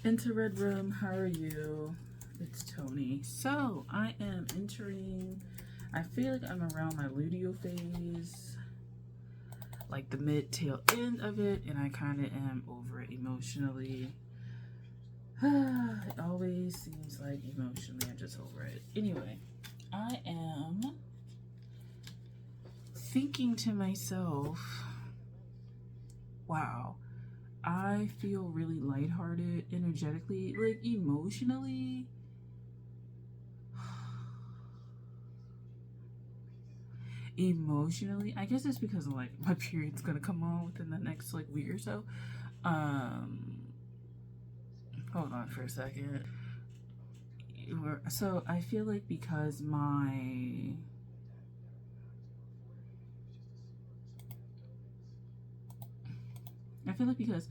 Into Red Room, how are you? It's Tony. So, I am entering, I feel like I'm around my luteal phase, like the mid-tail end of it, and I kind of am over it emotionally. It always seems like emotionally I'm just over it. Anyway, I am thinking to myself, wow, I feel really lighthearted energetically, like emotionally. Emotionally, I guess it's because like my period's gonna come on within the next like week or so. Hold on for a second. So I feel like because I feel like because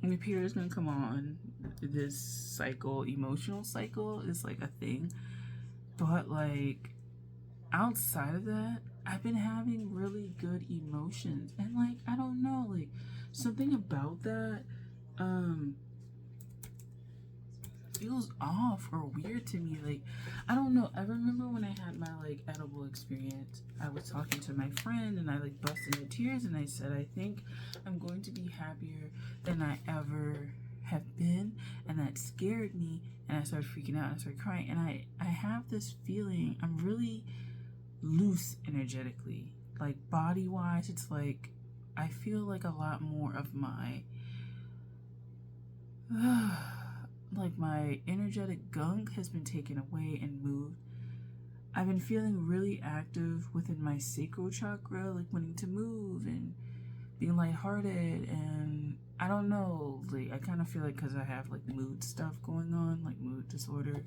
my period is gonna come on, this cycle, emotional cycle, is like a thing. But like outside of that, I've been having really good emotions, and like I don't know, like something about that feels off or weird to me. Like I don't know. I remember when I had my like edible experience, I was talking to my friend and I like busted into tears and I said, I think I'm going to be happier than I ever have been, and that scared me, and I started freaking out and I started crying, and I have this feeling I'm really loose energetically, like body wise. It's like I feel like a lot more of my like my energetic gunk has been taken away and moved. I've been feeling really active within my sacral chakra, like wanting to move and being lighthearted, and I don't know, like I kind of feel like because I have like mood stuff going on, like mood disorder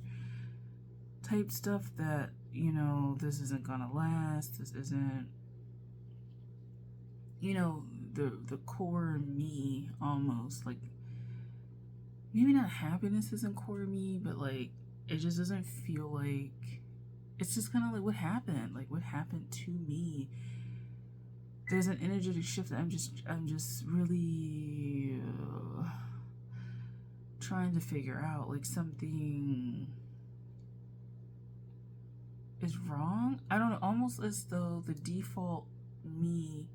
type stuff, that this isn't gonna last. This isn't, the core me, almost like maybe not happiness isn't core me, but like it just doesn't feel like, it's just kind of like what happened to me. There's an energetic shift that I'm just really trying to figure out. Like something is wrong. I don't know, almost as though the default me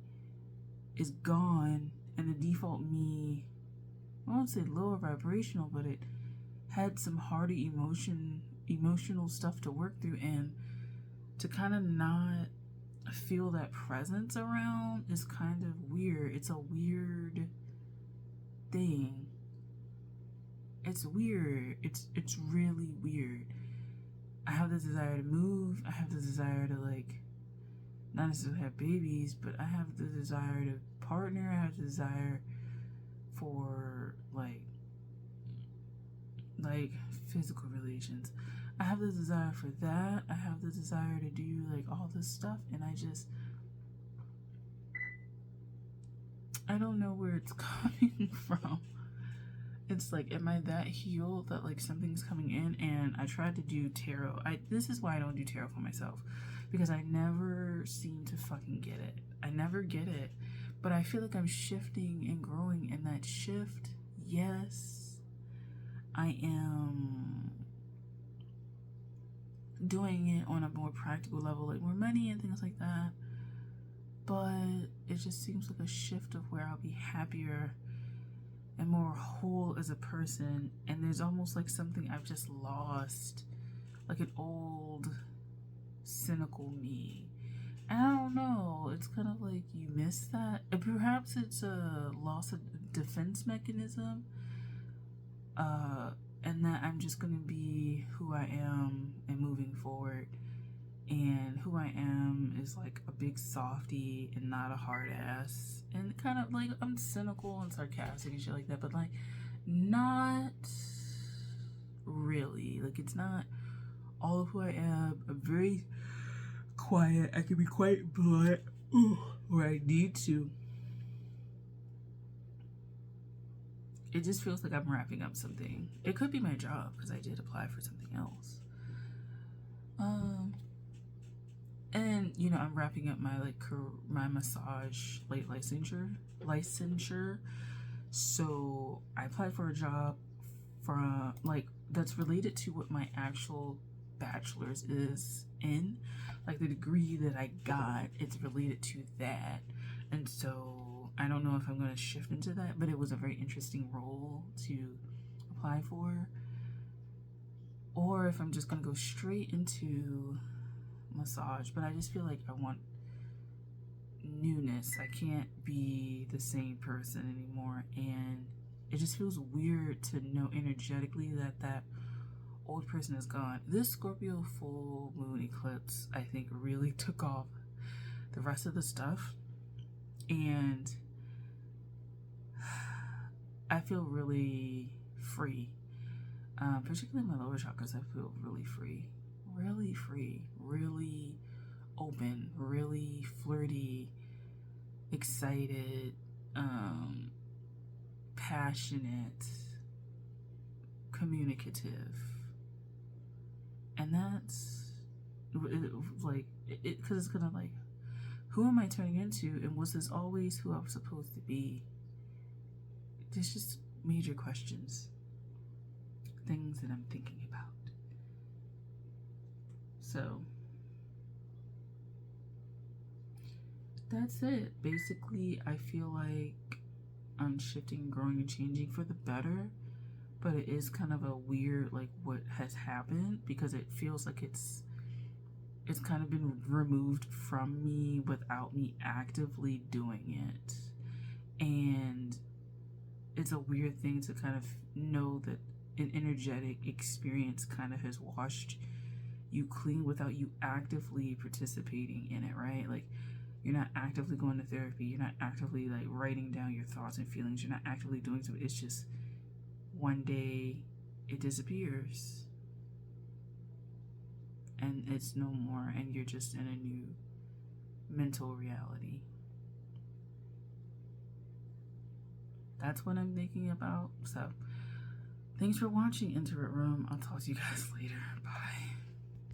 is gone, and the default me, I won't say lower vibrational, but it had some hardy emotional stuff to work through, and to kind of not feel that presence around is kind of weird. It's a weird thing. It's weird. It's really weird. I have the desire to move. I have the desire to like not necessarily have babies, but I have the desire to partner. I have the desire for like physical relations. I have the desire for that. I have the desire to do like all this stuff, and I don't know where it's coming from. It's like, am I that healed that like something's coming in? And I tried to do tarot. This is why I don't do tarot for myself, because I never seem to fucking get it. I never get it. But I feel like I'm shifting and growing in that shift. Yes, I am doing it on a more practical level, like more money and things like that. But it just seems like a shift of where I'll be happier and more whole as a person. And there's almost like something I've just lost, like an old cynical me. And I don't know, it's kind of like you miss that. Perhaps it's a loss of defense mechanism, and that I'm just gonna be who I am and moving forward. And who I am is like a big softie and not a hard ass. And kind of like I'm cynical and sarcastic and shit like that, but like not really. Like it's not all of who I am. I'm very quiet. I can be quite blunt where I need to. It just feels like I'm wrapping up something. It could be my job because I did apply for something else. And I'm wrapping up my my massage licensure, So I applied for a job from like that's related to what my actual bachelor's is in. Like the degree that I got, it's related to that. And so I don't know if I'm going to shift into that, but it was a very interesting role to apply for. Or if I'm just going to go straight into massage. But I just feel like I want newness. I can't be the same person anymore. And it just feels weird to know energetically that that old person is gone. This Scorpio full moon eclipse, I think, really took off the rest of the stuff. And I feel really free. Particularly my lower chakras, I feel really free. Really free. Really open. Really flirty. Excited. Passionate. Communicative. And that's like, because it's gonna like, who am I turning into, and was this always who I was supposed to be? There's just major questions, things that I'm thinking about. So that's it. Basically, I feel like I'm shifting, growing, and changing for the better. But it is kind of a weird, like, what has happened, because it feels like it's kind of been removed from me without me actively doing it. And it's a weird thing to kind of know that an energetic experience kind of has washed you clean without you actively participating in it, right? Like, you're not actively going to therapy. You're not actively, like, writing down your thoughts and feelings. You're not actively doing something. It's just one day it disappears. And it's no more. And you're just in a new mental reality. That's what I'm thinking about. So, thanks for watching Intimate Room. I'll talk to you guys later. Bye.